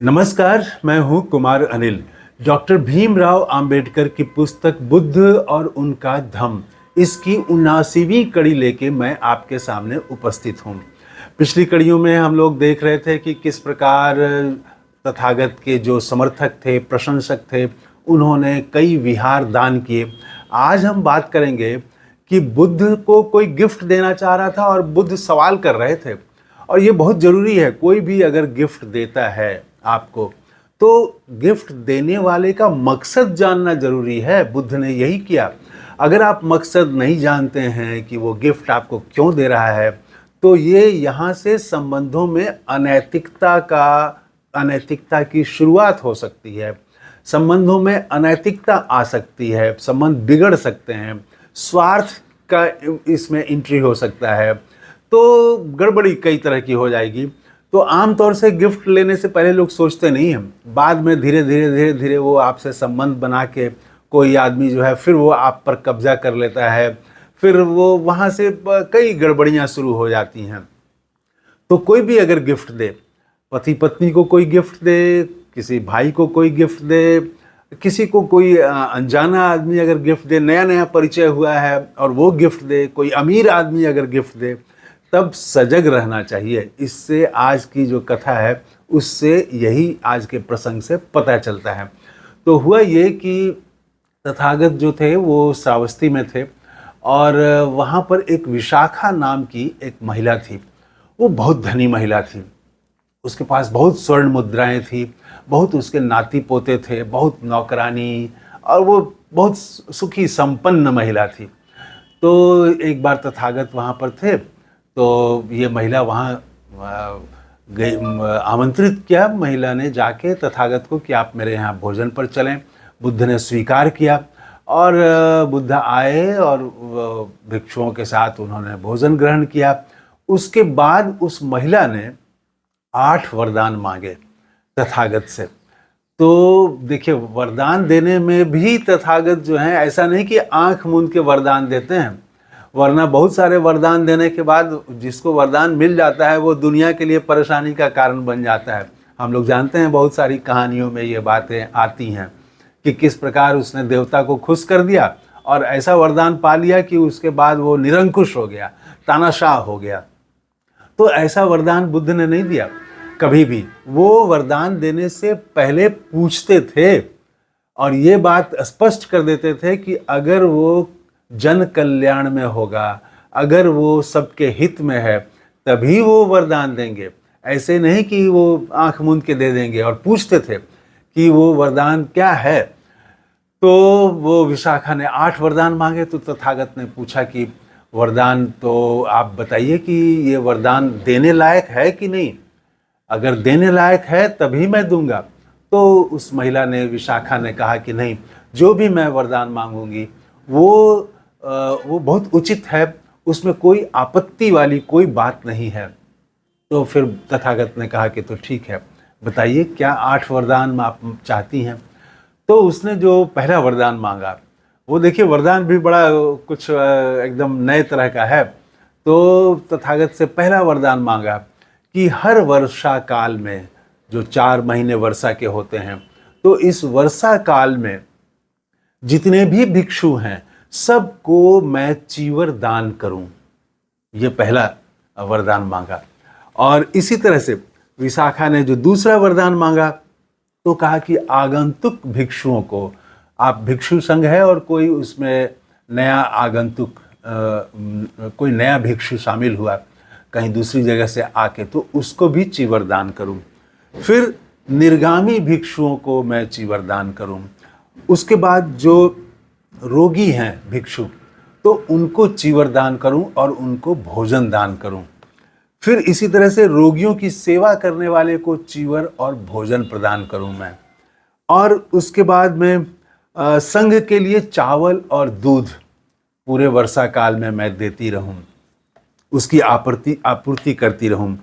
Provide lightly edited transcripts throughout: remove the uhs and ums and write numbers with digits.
नमस्कार, मैं हूं कुमार अनिल। डॉक्टर भीमराव अंबेडकर की पुस्तक बुद्ध और उनका धम्म, इसकी 79वीं कड़ी लेके मैं आपके सामने उपस्थित हूं। पिछली कड़ियों में हम लोग देख रहे थे कि किस प्रकार तथागत के जो समर्थक थे, प्रशंसक थे, उन्होंने कई विहार दान किए। आज हम बात करेंगे कि बुद्ध को कोई गिफ्ट देना चाह रहा था और बुद्ध सवाल कर रहे थे। और ये बहुत ज़रूरी है, कोई भी अगर गिफ्ट देता है आपको, तो गिफ्ट देने वाले का मकसद जानना ज़रूरी है। बुद्ध ने यही किया। अगर आप मकसद नहीं जानते हैं कि वो गिफ्ट आपको क्यों दे रहा है, तो ये यहाँ से संबंधों में अनैतिकता की शुरुआत हो सकती है। संबंधों में अनैतिकता आ सकती है, संबंध बिगड़ सकते हैं, स्वार्थ का इसमें एंट्री हो सकता है, तो गड़बड़ी कई तरह की हो जाएगी। तो आमतौर से गिफ्ट लेने से पहले लोग सोचते नहीं हैं, बाद में धीरे धीरे वो आपसे संबंध बना के कोई आदमी जो है फिर वो आप पर कब्जा कर लेता है, फिर वो वहाँ से कई गड़बड़ियाँ शुरू हो जाती हैं। तो कोई भी अगर गिफ्ट दे, पति पत्नी को कोई गिफ्ट दे, किसी भाई को कोई गिफ्ट दे, किसी को कोई अनजाना आदमी अगर गिफ्ट दे, नया नया परिचय हुआ है और वो गिफ्ट दे, कोई अमीर आदमी अगर गिफ्ट दे, तब सजग रहना चाहिए। इससे आज की जो कथा है उससे यही आज के प्रसंग से पता चलता है। तो हुआ ये कि तथागत जो थे वो श्रावस्ती में थे और वहाँ पर एक विशाखा नाम की एक महिला थी। वो बहुत धनी महिला थी, उसके पास बहुत स्वर्ण मुद्राएं थी, बहुत उसके नाती पोते थे, बहुत नौकरानी, और वो बहुत सुखी संपन्न महिला थी। तो एक बार तथागत वहाँ पर थे, तो ये महिला वहाँ गई, आमंत्रित किया महिला ने जाके तथागत को कि आप मेरे यहाँ भोजन पर चलें। बुद्ध ने स्वीकार किया और बुद्ध आए और भिक्षुओं के साथ उन्होंने भोजन ग्रहण किया। उसके बाद उस महिला ने 8 वरदान मांगे तथागत से। तो देखिए, वरदान देने में भी तथागत जो हैं, ऐसा नहीं कि आंख मूंद के वरदान देते हैं, वरना बहुत सारे वरदान देने के बाद जिसको वरदान मिल जाता है वो दुनिया के लिए परेशानी का कारण बन जाता है। हम लोग जानते हैं, बहुत सारी कहानियों में ये बातें आती हैं कि किस प्रकार उसने देवता को खुश कर दिया और ऐसा वरदान पा लिया कि उसके बाद वो निरंकुश हो गया, तानाशाह हो गया। तो ऐसा वरदान बुद्ध ने नहीं दिया कभी भी। वो वरदान देने से पहले पूछते थे और ये बात स्पष्ट कर देते थे कि अगर वो जन कल्याण में होगा, अगर वो सबके हित में है, तभी वो वरदान देंगे। ऐसे नहीं कि वो आंख मूंद के दे देंगे। और पूछते थे कि वो वरदान क्या है। तो वो विशाखा ने 8 वरदान मांगे। तो तथागत ने पूछा कि वरदान तो आप बताइए कि ये वरदान देने लायक है कि नहीं, अगर देने लायक है तभी मैं दूंगा। तो उस महिला ने, विशाखा ने कहा कि नहीं, जो भी मैं वरदान मांगूंगी वो बहुत उचित है, उसमें कोई आपत्ति वाली कोई बात नहीं है। तो फिर तथागत ने कहा कि तो ठीक है, बताइए क्या 8 वरदान आप चाहती हैं। तो उसने जो पहला वरदान मांगा, वो देखिए वरदान भी बड़ा कुछ एकदम नए तरह का है। तो तथागत से पहला वरदान मांगा कि हर वर्षा काल में, जो 4 महीने वर्षा के होते हैं, तो इस वर्षा काल में जितने भी भिक्षु हैं सबको मैं चीवर दान करूं। ये पहला वरदान मांगा। और इसी तरह से विशाखा ने जो दूसरा वरदान मांगा, तो कहा कि आगंतुक भिक्षुओं को, आप भिक्षु संघ है और कोई उसमें नया आगंतुक, कोई नया भिक्षु शामिल हुआ कहीं दूसरी जगह से आके, तो उसको भी चीवर दान करूं। फिर निर्गामी भिक्षुओं को मैं चीवर दान करूं। उसके बाद जो रोगी हैं भिक्षु, तो उनको चीवर दान करूं और उनको भोजन दान करूं। फिर इसी तरह से रोगियों की सेवा करने वाले को चीवर और भोजन प्रदान करूं मैं। और उसके बाद में संघ के लिए चावल और दूध पूरे वर्षा काल में मैं देती रहूं, उसकी आपूर्ति करती रहूं।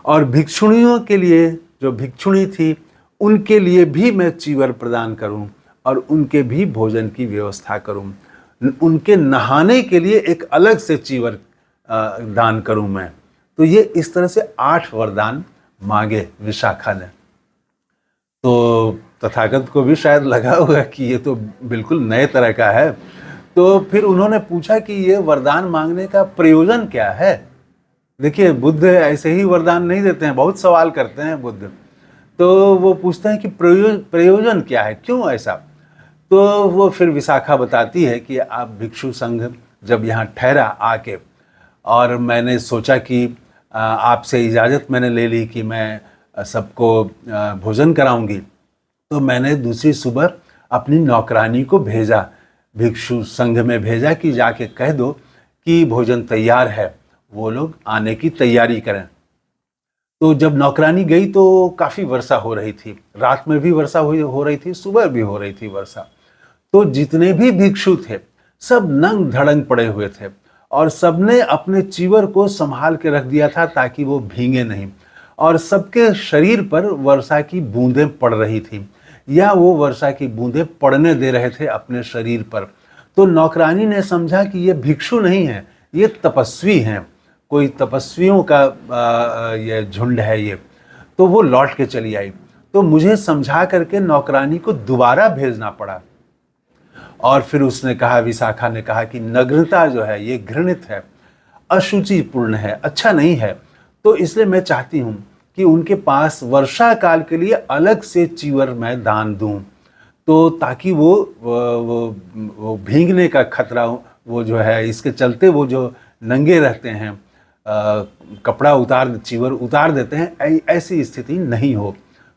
और भिक्षुणियों के लिए, जो भिक्षुणी थी, उनके लिए भी मैं चीवर प्रदान करूं और उनके भी भोजन की व्यवस्था करूं। उनके नहाने के लिए एक अलग से चीवर दान करूं मैं। तो ये इस तरह से 8 वरदान मांगे विशाखा ने। तो तथागत को भी शायद लगा होगा कि ये तो बिल्कुल नए तरह का है। तो फिर उन्होंने पूछा कि ये वरदान मांगने का प्रयोजन क्या है। देखिए, बुद्ध ऐसे ही वरदान नहीं देते हैं, बहुत सवाल करते हैं बुद्ध। तो वो पूछते हैं कि प्रयोजन क्या है, क्यों ऐसा। तो वो फिर विशाखा बताती है कि आप भिक्षु संघ जब यहाँ ठहरा आके, और मैंने सोचा कि आपसे इजाज़त मैंने ले ली कि मैं सबको भोजन कराऊंगी, तो मैंने दूसरी सुबह अपनी नौकरानी को भेजा, भिक्षु संघ में भेजा कि जाके कह दो कि भोजन तैयार है, वो लोग आने की तैयारी करें। तो जब नौकरानी गई तो काफ़ी वर्षा हो रही थी, रात में भी वर्षा हो रही थी, सुबह भी हो रही थी वर्षा। तो जितने भी भिक्षु थे सब नंग धड़ंग पड़े हुए थे, और सबने अपने चीवर को संभाल के रख दिया था ताकि वो भीगे नहीं, और सबके शरीर पर वर्षा की बूंदें पड़ रही थी, या वो वर्षा की बूंदें पड़ने दे रहे थे अपने शरीर पर। तो नौकरानी ने समझा कि ये भिक्षु नहीं है, ये तपस्वी हैं, कोई तपस्वियों का ये झुंड है ये। तो वो लौट के चली आई। तो मुझे समझा करके नौकरानी को दोबारा भेजना पड़ा। और फिर उसने कहा, विशाखा ने कहा कि नग्नता जो है ये घृणित है, अशुचिपूर्ण है, अच्छा नहीं है। तो इसलिए मैं चाहती हूँ कि उनके पास वर्षा काल के लिए अलग से चीवर मैं दान दूं, तो ताकि वो भीगने का खतरा, वो जो है इसके चलते वो जो नंगे रहते हैं, कपड़ा उतार, चीवर उतार देते हैं, ऐसी स्थिति नहीं हो।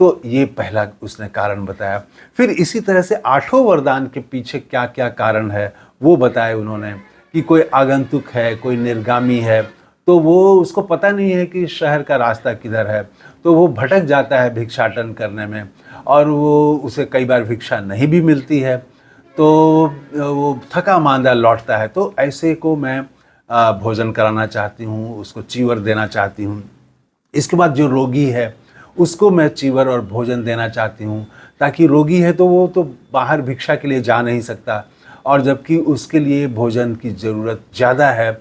तो ये पहला उसने कारण बताया। फिर इसी तरह से 8 वरदान के पीछे क्या क्या कारण है वो बताए उन्होंने, कि कोई आगंतुक है, कोई निर्गामी है, तो वो उसको पता नहीं है कि शहर का रास्ता किधर है, तो वो भटक जाता है भिक्षाटन करने में, और वो उसे कई बार भिक्षा नहीं भी मिलती है, तो वो थका मांदा लौटता है। तो ऐसे को मैं भोजन कराना चाहती हूँ, उसको चीवर देना चाहती हूँ। इसके बाद जो रोगी है उसको मैं चीवर और भोजन देना चाहती हूँ, ताकि रोगी है तो वो तो बाहर भिक्षा के लिए जा नहीं सकता, और जबकि उसके लिए भोजन की ज़रूरत ज़्यादा है,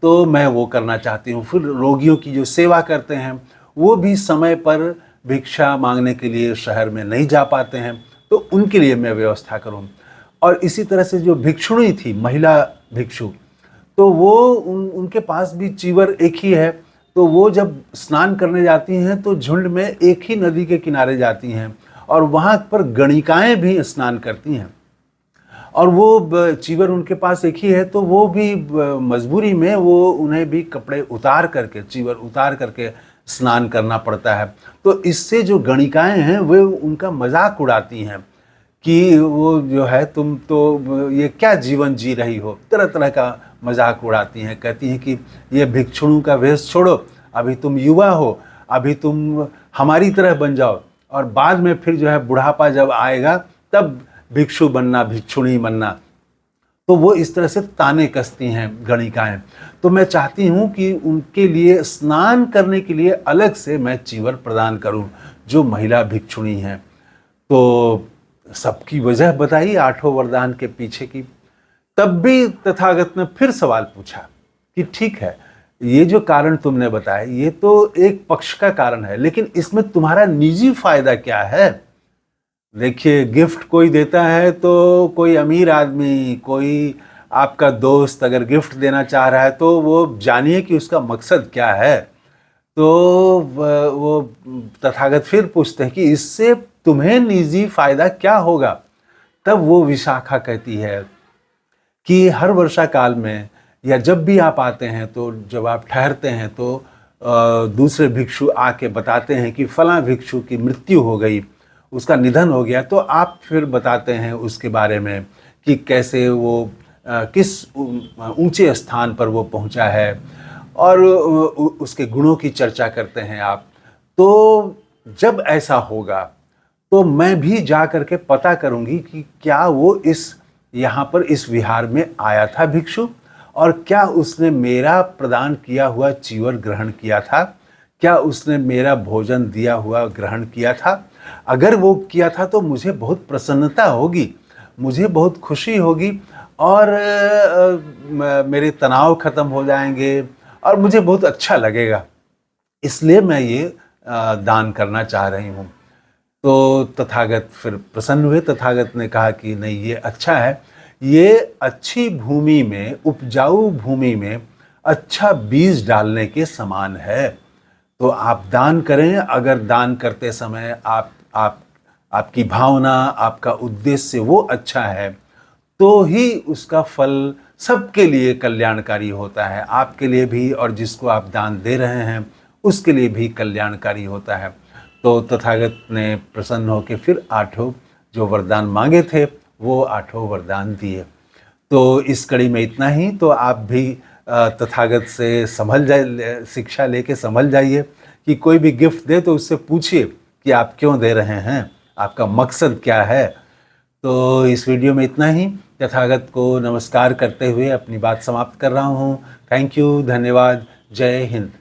तो मैं वो करना चाहती हूँ। फिर रोगियों की जो सेवा करते हैं वो भी समय पर भिक्षा मांगने के लिए शहर में नहीं जा पाते हैं, तो उनके लिए मैं व्यवस्था करूँ। और इसी तरह से जो भिक्षुणी थी, महिला भिक्षु, तो वो उनके पास भी चीवर एक ही है, तो वो जब स्नान करने जाती हैं तो झुंड में एक ही नदी के किनारे जाती हैं, और वहाँ पर गणिकाएं भी स्नान करती हैं, और वो चीवर उनके पास एक ही है, तो वो भी मजबूरी में वो उन्हें भी कपड़े उतार करके, चीवर उतार करके स्नान करना पड़ता है। तो इससे जो गणिकाएं हैं वे उनका मजाक उड़ाती हैं कि वो जो है, तुम तो ये क्या जीवन जी रही हो, तरह तरह का मजाक उड़ाती हैं। कहती हैं कि ये भिक्षुओं का वेश छोड़ो, अभी तुम युवा हो, अभी तुम हमारी तरह बन जाओ, और बाद में फिर जो है बुढ़ापा जब आएगा तब भिक्षु बनना, भिक्षुणी बनना। तो वो इस तरह से ताने कसती हैं गणिकाएं। तो मैं चाहती हूँ कि उनके लिए स्नान करने के लिए अलग से मैं चीवर प्रदान करूँ, जो महिला भिक्षुणी हैं। तो सबकी वजह बताई 8 वरदान के पीछे की। तब भी तथागत ने फिर सवाल पूछा कि ठीक है, ये जो कारण तुमने बताया ये तो एक पक्ष का कारण है, लेकिन इसमें तुम्हारा निजी फायदा क्या है। देखिए, गिफ्ट कोई देता है तो कोई अमीर आदमी, कोई आपका दोस्त अगर गिफ्ट देना चाह रहा है तो वो जानिए कि उसका मकसद क्या है। तो वो तथागत फिर पूछते हैं कि इससे तुम्हें निजी फायदा क्या होगा। तब वो विशाखा कहती है कि हर वर्षा काल में या जब भी आप आते हैं, तो जब आप ठहरते हैं तो दूसरे भिक्षु आके बताते हैं कि फलां भिक्षु की मृत्यु हो गई, उसका निधन हो गया, तो आप फिर बताते हैं उसके बारे में कि कैसे वो किस ऊंचे स्थान पर वो पहुंचा है, और उसके गुणों की चर्चा करते हैं आप। तो जब ऐसा होगा तो मैं भी जा करके पता करूंगी कि क्या वो यहाँ पर इस विहार में आया था भिक्षु, और क्या उसने मेरा प्रदान किया हुआ चीवर ग्रहण किया था, क्या उसने मेरा भोजन दिया हुआ ग्रहण किया था। अगर वो किया था तो मुझे बहुत प्रसन्नता होगी, मुझे बहुत खुशी होगी, और मेरे तनाव खत्म हो जाएंगे, और मुझे बहुत अच्छा लगेगा। इसलिए मैं ये दान करना चाह रही हूँ। तो तथागत फिर प्रसन्न हुए। तथागत ने कहा कि नहीं, ये अच्छा है, ये अच्छी भूमि में, उपजाऊ भूमि में अच्छा बीज डालने के समान है। तो आप दान करें। अगर दान करते समय आपकी भावना, आपका उद्देश्य वो अच्छा है, तो ही उसका फल सबके लिए कल्याणकारी होता है, आपके लिए भी और जिसको आप दान दे रहे हैं उसके लिए भी कल्याणकारी होता है। तो तथागत ने प्रसन्न होकर फिर 8 जो वरदान मांगे थे वो 8 वरदान दिए। तो इस कड़ी में इतना ही। तो आप भी तथागत से संभल जाए, शिक्षा लेके संभल जाइए कि कोई भी गिफ्ट दे तो उससे पूछिए कि आप क्यों दे रहे हैं, आपका मकसद क्या है। तो इस वीडियो में इतना ही। तथागत को नमस्कार करते हुए अपनी बात समाप्त कर रहा हूँ। थैंक यू, धन्यवाद, जय हिंद।